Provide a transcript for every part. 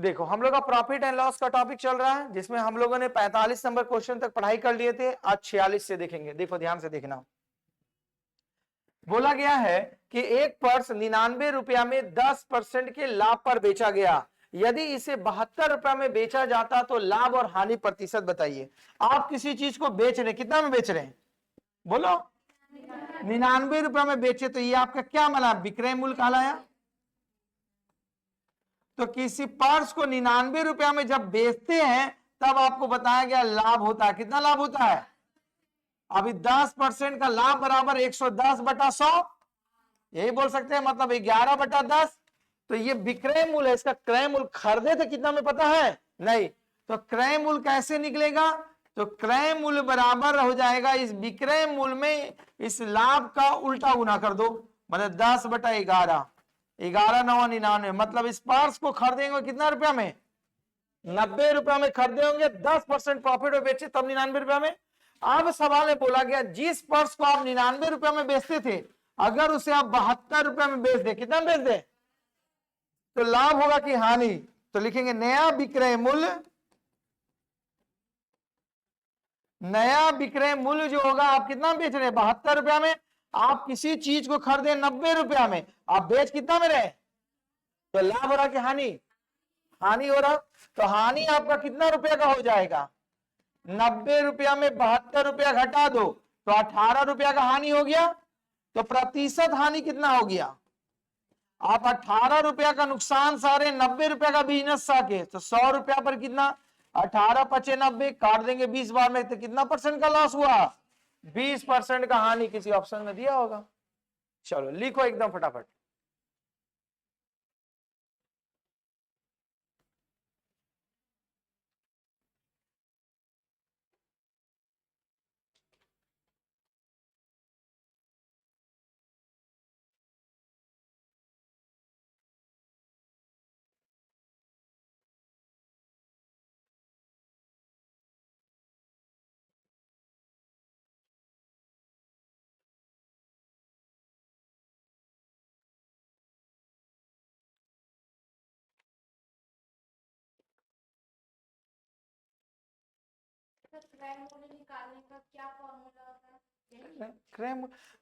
देखो हम लोग का प्रॉफिट एंड लॉस का टॉपिक चल रहा है, जिसमें हम लोगों ने 45 नंबर क्वेश्चन तक पढ़ाई कर लिए थे। आज 46 से देखेंगे। देखो ध्यान से देखना। बोला गया है कि एक पर्स 99 रुपया में 10% के लाभ पर बेचा गया। यदि इसे 72 रुपया में बेचा जाता तो लाभ और हानि प्रतिशत बताइए। आप किसी चीज को बेच रहे हैं, कितना में बेच रहे हैं बोलो? 99 रुपया में बेचे, तो ये आपका क्या माना? विक्रय मूल्य कहलाया। तो किसी पर्स को 99 रुपया में जब बेचते हैं तब आपको बताया गया लाभ होता है। कितना लाभ होता है? अभी 10% का लाभ बराबर 110/100, यही बोल सकते हैं, मतलब 11/10। तो ये विक्रय मूल्य है। इसका क्रय मूल्य खरीदे थे कितना में पता है? नहीं। तो क्रय मूल्य कैसे निकलेगा? तो क्रय मूल्य बराबर हो जाएगा इस विक्रय मूल्य में इस लाभ का उल्टा गुना कर दो, मतलब 10/11, 11×9 = 99। मतलब इस पर्स को खरीदेंगे कितना रुपया में? 90 रुपया में खरीदे होंगे, 10% प्रॉफिट में बेचे तब 99 रुपया में। अब सवाल में बोला गया जिस पर्स को आप 99 रुपया में बेचते थे, अगर उसे आप 72 रुपया में बेच दे, कितना बेच दे तो लाभ होगा कि हानि? तो लिखेंगे नया विक्रय मूल्य, नया विक्रय मूल्य जो होगा, आप कितना बेच रहे हैं? 72 रुपया में। आप किसी चीज को खरीदे 90 रुपया में, आप बेच कितना में रहे? तो लाभ हो रहा कि हानि? हानि हो रहा। तो हानि आपका कितना रुपया का हो जाएगा? 90 रुपया में 72 रुपया घटा दो तो 18 रुपया का हानि हो गया। तो प्रतिशत हानि कितना हो गया? आप 18 रुपया का नुकसान सारे 90 रुपया का बिजनेस साके, तो 100 रुपया पर कितना? 18×5 = 90, काट देंगे 20 बार में, तो कितना परसेंट का लॉस हुआ? 20% का हानि। किसी ऑप्शन में दिया होगा। चलो लिखो एकदम फटाफट।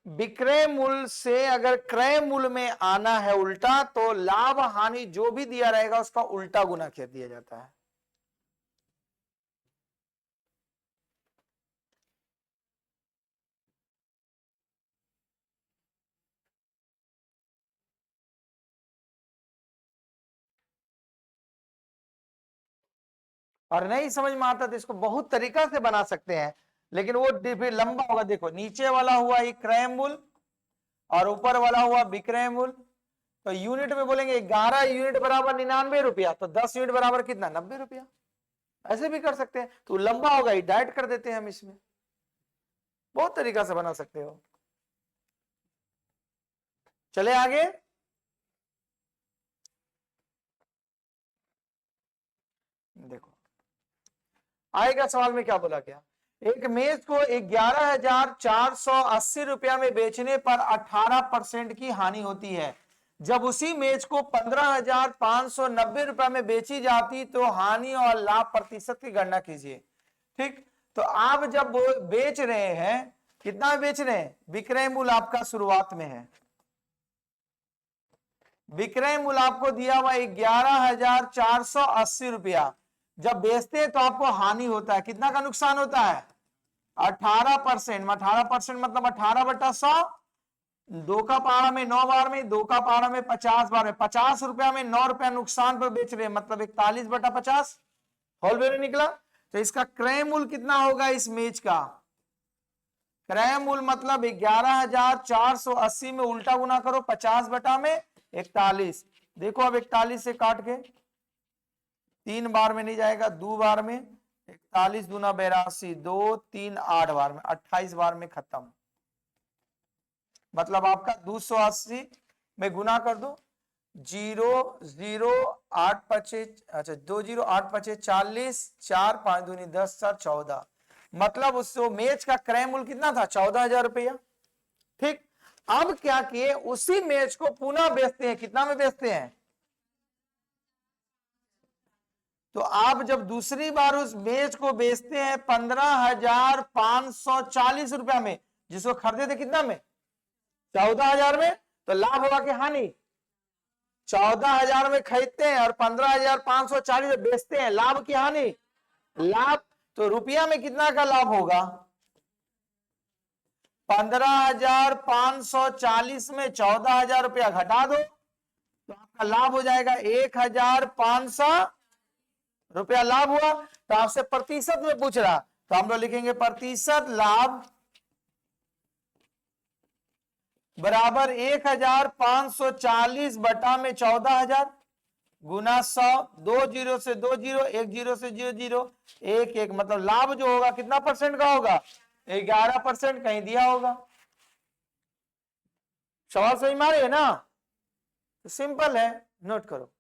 विक्रय मूल्य से अगर क्रय मूल्य में आना है उल्टा, तो लाभ हानि जो भी दिया रहेगा उसका उल्टा गुना कर दिया जाता है। और नहीं समझ में आता तो इसको बहुत तरीका से बना सकते हैं, लेकिन वो फिर लंबा होगा। देखो नीचे वाला हुआ ये क्रय मूल्य और ऊपर वाला हुआ विक्रय मूल्य। तो यूनिट में बोलेंगे 11 यूनिट बराबर 99 रुपया, तो 10 यूनिट बराबर कितना? 90 रुपया। ऐसे भी कर सकते हैं। तो लंबा होगा, ये डायरेक्ट कर देते हैं हम। इसमें बहुत तरीका से बना सकते हो। चले आगे। देखो आएगा सवाल में क्या बोला गया। एक मेज को 11,480 रुपया में बेचने पर 18% की हानि होती है। जब उसी मेज को 15,590 रुपया में बेची जाती तो हानि और लाभ प्रतिशत की गणना कीजिए। ठीक। तो आप जब बेच रहे हैं, कितना बेच रहे हैं? विक्रय मूल्य आपका शुरुआत में है, विक्रय मूल्य आपको दिया हुआ 11,480 रुपया। जब बेचते हैं तो आपको हानि होता है। कितना का नुकसान होता है? 18%। 18% मतलब 18/100, 2 का पहाड़ा में 9 बार में, 2 का पहाड़ा में 50 बार में, 50 रुपया में 9 रुपया नुकसान पर बेच रहे हैं, मतलब 41/50 होल वैल्यू निकला। तो इसका क्रय मूल्य कितना होगा? इस मेज का क्रय मूल्य मतलब 11,480 में उल्टा गुना करो 50/41। देखो अब 41 से काट के 3 बार में नहीं जाएगा, 2 बार में, 41 दूना 82, 2 3 8 बार में, 28 बार में खत्म। मतलब आपका 280 में गुना कर दो, 0,0,8,5 अच्छा 2,0,8,5 40, 4 5 दूनी 10, 4 14। मतलब उस मेज का क्रय मूल्य कितना था? 14,000 रुपया। ठीक। अब क्या किए, उसी मेज को पुनः बेचते हैं। कितना में बेचते हैं? तो आप जब दूसरी बार उस बेच को बेचते हैं 15,540 रुपया में, जिसको खरीदे थे कितना में, 14,000 में, तो लाभ होगा कि हानि? 14,000 में खरीदते हैं और 15,540 में बेचते हैं, लाभ की हानि? लाभ। तो रुपया में कितना का लाभ होगा? 15,540 में 14,000 रुपया घटा दो तो आपका लाभ हो जाएगा 1,500 रुपया लाभ हुआ। तो आपसे प्रतिशत में पूछ रहा, तो हम लोग लिखेंगे प्रतिशत लाभ बराबर 1,540 बटा में 14,000 गुना 100, 2 जीरो से 2 जीरो, 1 जीरो से 0 जीरो, 1 1, मतलब लाभ जो होगा कितना परसेंट का होगा? 11%। कहीं दिया होगा? सवाल सही मारे है ना? तो सिंपल है, नोट करो।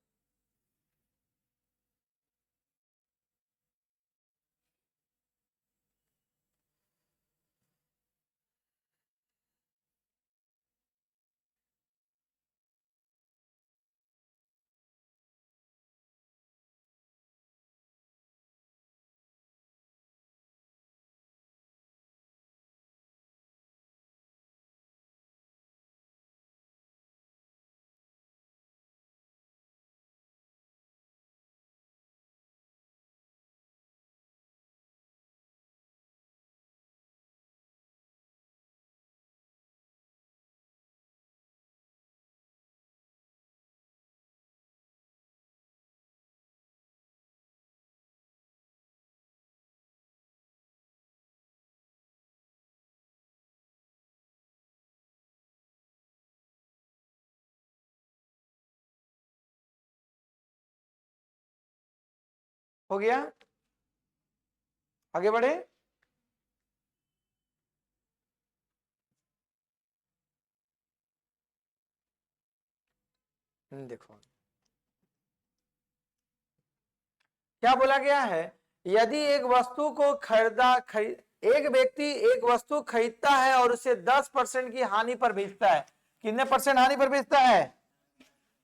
हो गया? आगे बढ़े। देखो क्या बोला गया है, यदि एक वस्तु को एक व्यक्ति एक वस्तु खरीदता है और उसे 10% की हानि पर बेचता है। कितने परसेंट हानि पर बेचता है?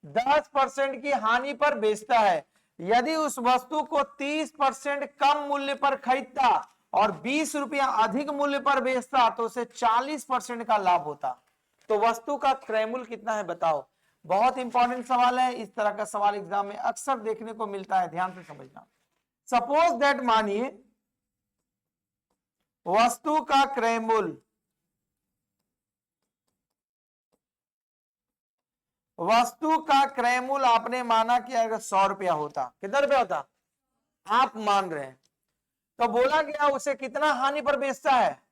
10% की हानि पर बेचता है। यदि उस वस्तु को 30% कम मूल्य पर खरीदता और 20 रुपया अधिक मूल्य पर बेचता तो उसे 40% का लाभ होता। तो वस्तु का क्रय मूल्य कितना है बताओ? बहुत इंपॉर्टेंट सवाल है, इस तरह का सवाल एग्जाम में अक्सर देखने को मिलता है, ध्यान से समझना। सपोज दैट, मानिए वस्तु का क्रय मूल्य, वस्तु का क्रय मूल्य आपने माना कि अगर 100 रुपया होता, कितना रुपया होता आप मान रहे हैं, तो बोला गया उसे कितना हानि पर बेचता है?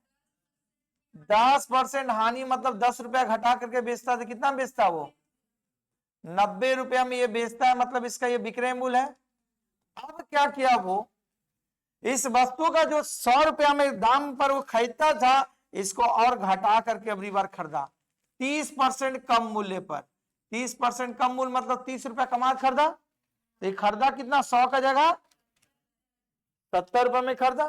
10% हानि, मतलब 10 रुपया घटा करके बेचता तो कितना बेचता वो? 90 रुपया में ये बेचता है, मतलब इसका ये विक्रय मूल्य है। अब क्या किया वो, इस वस्तु का जो 100 रुपया में दाम पर वो खरीदता था, इसको और घटा करके अगली बार खरीदा 30% कम मूल्य पर। 30% कम मूल्य मतलब 30 रुपया कमा खरीदा, तो ये खरीदा कितना? 100 का जगह 70 रुपए में खरीदा।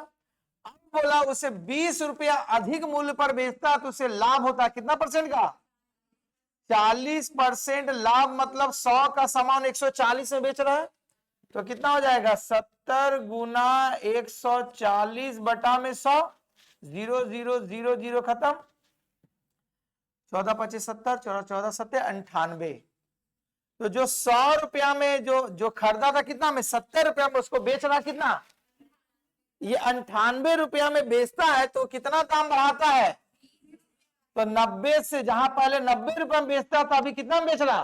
अब बोला उसे 20 रुपया अधिक मूल्य पर बेचता तो उसे लाभ होता कितना परसेंट का? 40% लाभ, मतलब 100 का सामान 140 में बेच रहा है, तो कितना हो जाएगा? 70 गुना 140 बटा में 100, 0 0 0 0 खत्म, 14 25 70, 14 70 98। तो जो 100 रुपया में जो खरीदा था कितना में? 70 रुपया में, उसको बेच रहा कितना? ये 98 रुपया में बेचता है, तो कितना दाम बढ़ाता है? तो 90 से, जहां पहले 90 रुपया में बेचता था, अभी कितना में बेच रहा?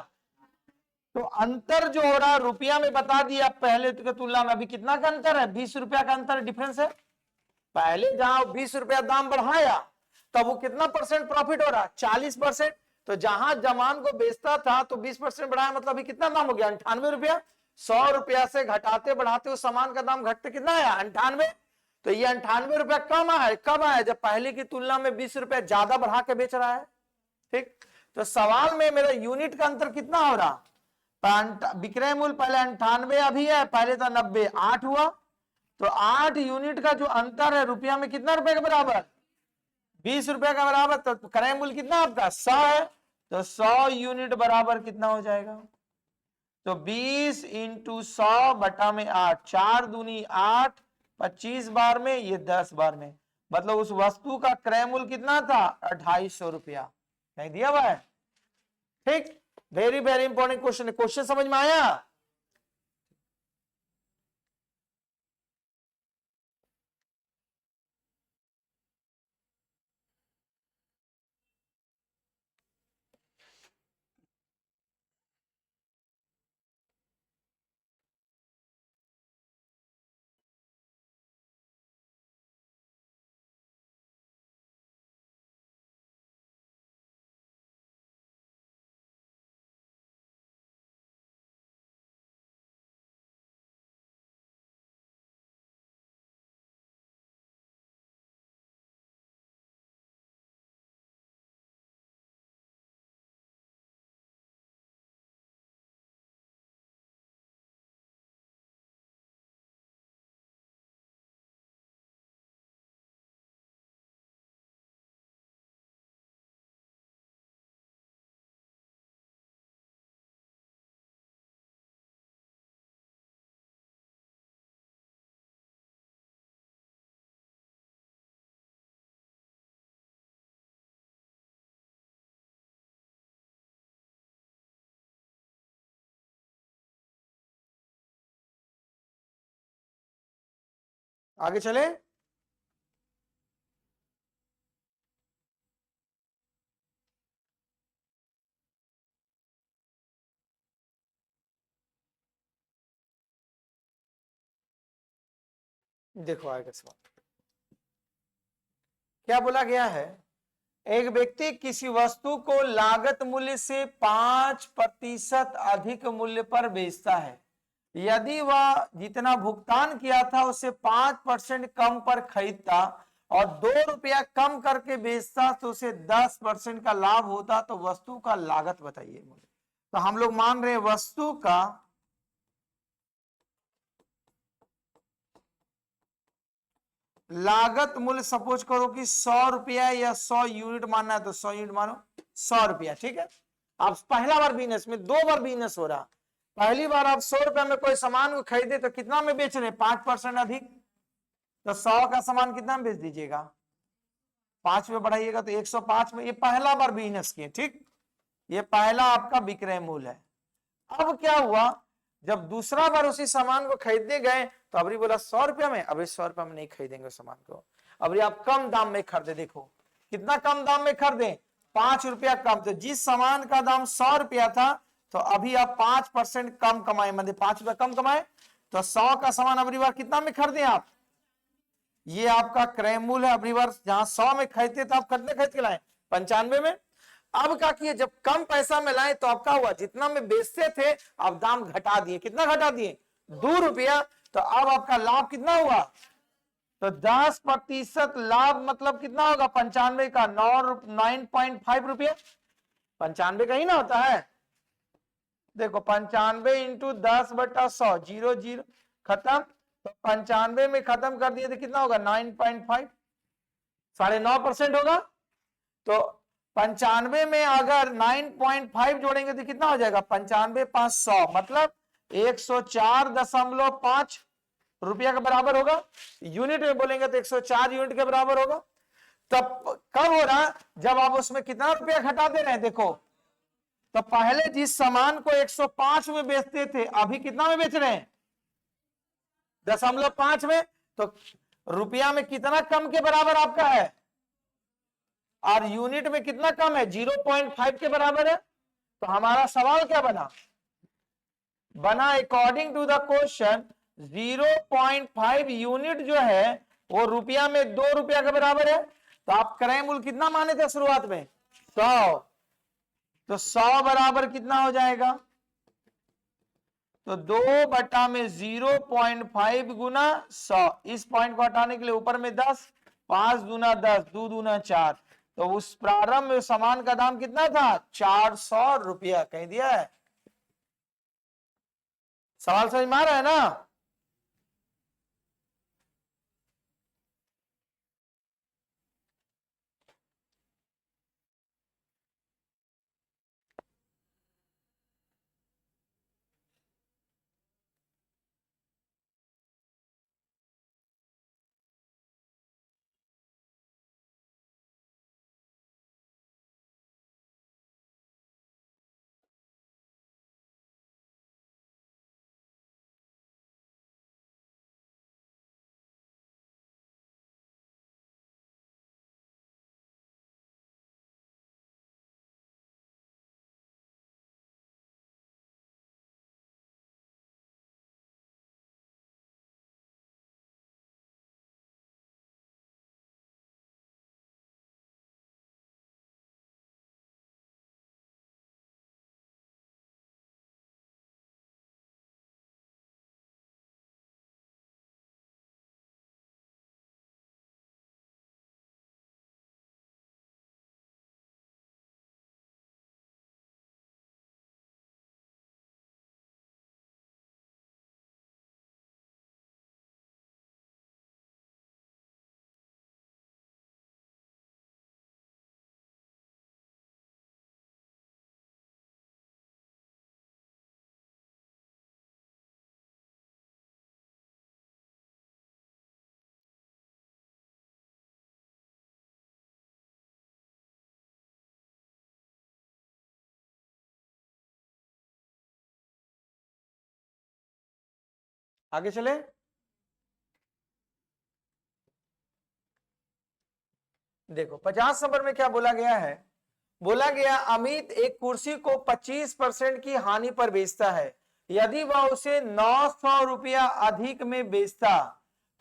तो अंतर जो हो रहा रुपया में बता दिया, पहले की तुलना में अभी कितना का अंतर है? 20 रुपया का अंतर डिफरेंस है। पहले जहां 20 रुपया दाम बढ़ाया तब वो कितना परसेंट प्रॉफिट हो रहा? 40%। तो जहां जमान को बेचता था तो 20% बढ़ाया, मतलब अभी कितना दाम हो गया? 98 रुपया। 100 रुपया से घटाते बढ़ाते उस सामान का दाम घटते कितना आया? 98। तो ये 98 रुपया कम आया, कब आया? जब पहले की तुलना में 20 रुपया ज्यादा बढ़ा के बेच रहा है। ठीक, तो सवाल में मेरा यूनिट का अंतर कितना हो रहा? विक्रय मूल्य पहले 98 अभी है, पहले था 90, 8 हुआ। तो 8 यूनिट का जो अंतर है रुपया में कितना रुपए के बराबर? 20 रुपए का बराबर। तो क्रय मूल्य कितना आपका? 100 है, तो 100 यूनिट बराबर कितना हो जाएगा? तो 20 इंटू 100/8, 4 दूनी 8, 25 बार में, ये 10 बार में, मतलब उस वस्तु का क्रय मूल्य कितना था? 250 रुपया। कहीं दिया हुआ है? ठीक, वेरी वेरी इंपॉर्टेंट क्वेश्चन है। क्वेश्चन समझ में आया? आगे चले। देखो आगे सवाल क्या बोला गया है। एक व्यक्ति किसी वस्तु को लागत मूल्य से 5% अधिक मूल्य पर बेचता है। यदि वह जितना भुगतान किया था उससे 5% कम पर खरीदता और 2 रुपया कम करके बेचता तो उसे 10% का लाभ होता, तो वस्तु का लागत बताइए मुझे। तो हम लोग मान रहे हैं वस्तु का लागत मूल्य सपोज करो कि 100 रुपया या 100 यूनिट मानना है तो 100 यूनिट मानो, 100 रुपया, ठीक है। आप पहला बार बिजनेस में, 2 बार बिजनेस हो रहा। पहली बार आप 100 रुपया में कोई सामान को खरीदे तो कितना में बेच रहे? 5% अधिक, तो 100 का सामान कितना में बेच दीजिएगा? 5 में बढ़ाइएगा तो 105 में। ये पहला बार बिजनेस किए, ठीक, ये पहला आपका विक्रय मूल्य है। अब क्या हुआ, जब दूसरा बार उसी सामान को खरीदने गए तो अबरी बोला 100 रुपया में, अबरी 100 रुपया में नहीं खरीदेंगे सामान को, अबरी आप कम दाम में खरीदे। देखो कितना कम दाम में खरीदे, 5 रुपया कम। तो जिस सामान का दाम 100 रुपया था तो अभी आप 5% कम कमाए, मतलब 5 रुपया कम कमाए, तो 100 का सामान अबरी बार कितना में खरीदे आप? ये आपका क्रय मूल्य है। अबरी बार जहां 100 में खरीदते तो आप कितने खरीद के लाए? 95 में। अब क्या किए, जब कम पैसा में लाए तो आपका हुआ जितना में बेचते थे अब दाम घटा दिए। कितना घटा दिए? 2 रुपया। तो अब आपका लाभ कितना हुआ? तो 10% लाभ मतलब कितना होगा? 95 का 9.5 रुपया, 95 का ही ना होता है। देखो 95 इंटू 10/100, 0 0 खत्म। तो 95 में खत्म कर दिए तो कितना होगा? 9.5, 9.5% होगा। तो 95 में अगर 9.5 जोड़ेंगे तो कितना हो जाएगा? 95 5 100, मतलब 104.5 रुपया के बराबर होगा। यूनिट में बोलेंगे तो 104 यूनिट के बराबर होगा। तब कब हो रहा? जब आप उसमें कितना रुपया घटा दे रहे हैं। देखो तो पहले जिस सामान को 105 में बेचते थे अभी कितना में बेच रहे हैं? 0.5 में। तो रुपया में कितना कम के बराबर आपका है? और यूनिट में कितना कम है? 0.5 के बराबर है। तो हमारा सवाल क्या बना? According to the question 0.5 unit जो है वो रुपया में 2 रुपया के बराबर है। तो आप क्रय मूल्य कितना माने थे शुरुआत में? 100। तो 100 बराबर कितना हो जाएगा? तो 2/0.5 गुना 100। इस पॉइंट को हटाने के लिए ऊपर में 10, 5 दूना 10, 2 दूना 4। तो उस प्रारंभ में सामान का दाम कितना था? 400 रुपया। कह दिया है। सवाल समझ में आ रहा है ना? आगे चले। देखो 50 नंबर में क्या बोला गया है, बोला गया अमित एक कुर्सी को 25% की हानि पर बेचता है, यदि वह उसे 900 रुपया अधिक में बेचता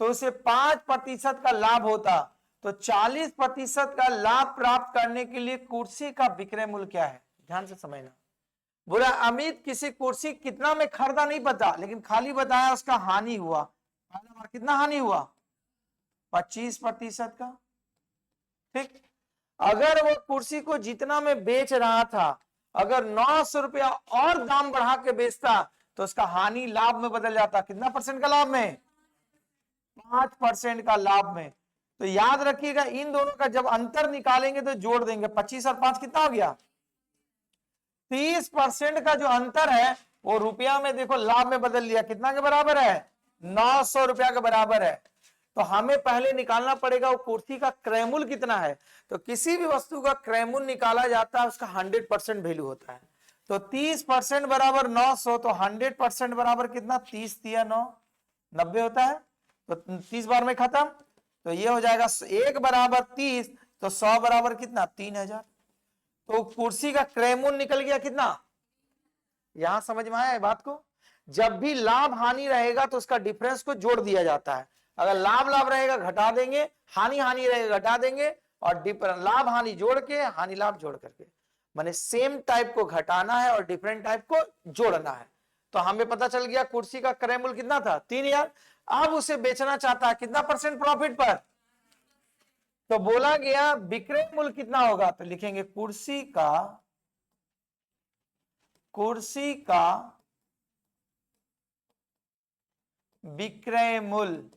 तो उसे 5% का लाभ होता, तो 40% का लाभ प्राप्त करने के लिए कुर्सी का विक्रय मूल्य क्या है। ध्यान से समझना। बोला अमित किसी कुर्सी कितना में खरीदा नहीं पता, लेकिन खाली बताया उसका हानि हुआ। कितना हानि हुआ, 25% का। ठीक, अगर वो कुर्सी को जितना में बेच रहा था, अगर 900 रुपया और दाम बढ़ा के बेचता तो उसका हानि लाभ में बदल जाता। कितना परसेंट का लाभ में, 5% का लाभ में। तो याद रखिएगा इन दोनों का जब अंतर निकालेंगे तो जोड़ देंगे, 25 और 5 कितना हो गया, 30% का जो अंतर है वो रुपया में देखो लाभ में बदल लिया। कितना के बराबर है, 900 रुपया के बराबर है। तो हमें पहले निकालना पड़ेगा वो कुर्सी का क्रय मूल्य कितना है। तो किसी भी वस्तु का क्रय मूल्य निकाला जाता है उसका 100% वैल्यू होता है। तो 30% बराबर 900, तो 100% बराबर कितना, 30 दिया 9, 90 होता है। तो 30 बार में खत्म, तो ये हो जाएगा 1 बराबर 30, तो 100 बराबर कितना, 3000। तो कुर्सी का क्रय मूल्य निकल गया कितना। यहां समझ में आया है बात को। जब भी लाभ हानि रहेगा तो उसका डिफरेंस को जोड़ दिया जाता है। अगर लाभ लाभ रहेगा घटा देंगे, हानि हानि रहेगा घटा देंगे, और लाभ हानि जोड़ के हानि लाभ जोड़ करके, माने सेम टाइप को घटाना है और डिफरेंट टाइप को जोड़ना है। तो हमें पता चल गया कुर्सी का क्रय मूल्य कितना था, 3000। अब उसे बेचना चाहता है कितना परसेंट प्रॉफिट पर, तो बोला गया विक्रय मूल्य कितना होगा, तो लिखेंगे कुर्सी का विक्रय मूल्य।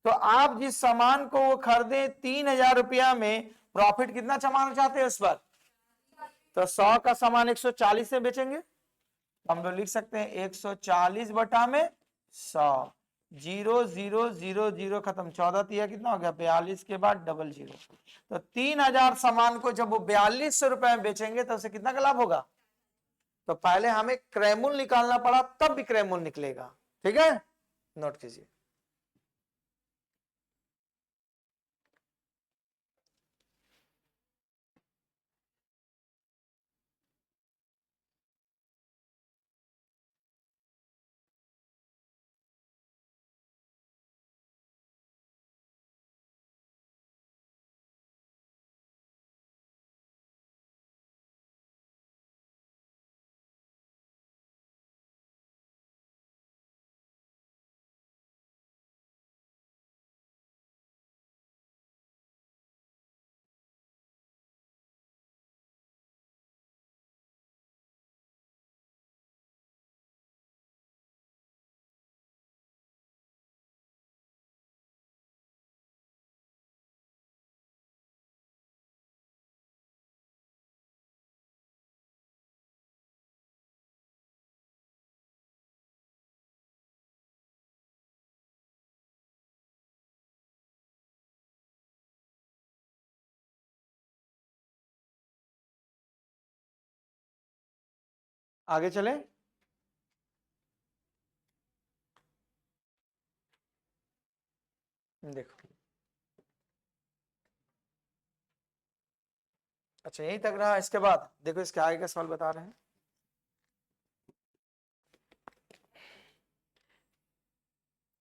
तो आप जिस सामान को वो खरीदे 3000 रुपया में, प्रॉफिट कितना कमाना चाहते हैं उस पर, तो 100 का सामान 140 से बेचेंगे। हम लोग लिख सकते हैं 140 बटा में 100, 0 0 0 0 खत्म, 14 तिया कितना हो गया, 42 के बाद डबल 0। तो 3000 सामान को जब वो 4200 रुपए में बेचेंगे तो उसे कितना का लाभ होगा। तो पहले हमें क्रय मूल्य निकालना पड़ा तब विक्रय मूल्य निकलेगा। ठीक है, नोट कीजिए। आगे चले। देखो अच्छा यहीं तक रहा। इसके बाद देखो इसके आगे का सवाल बता रहे हैं।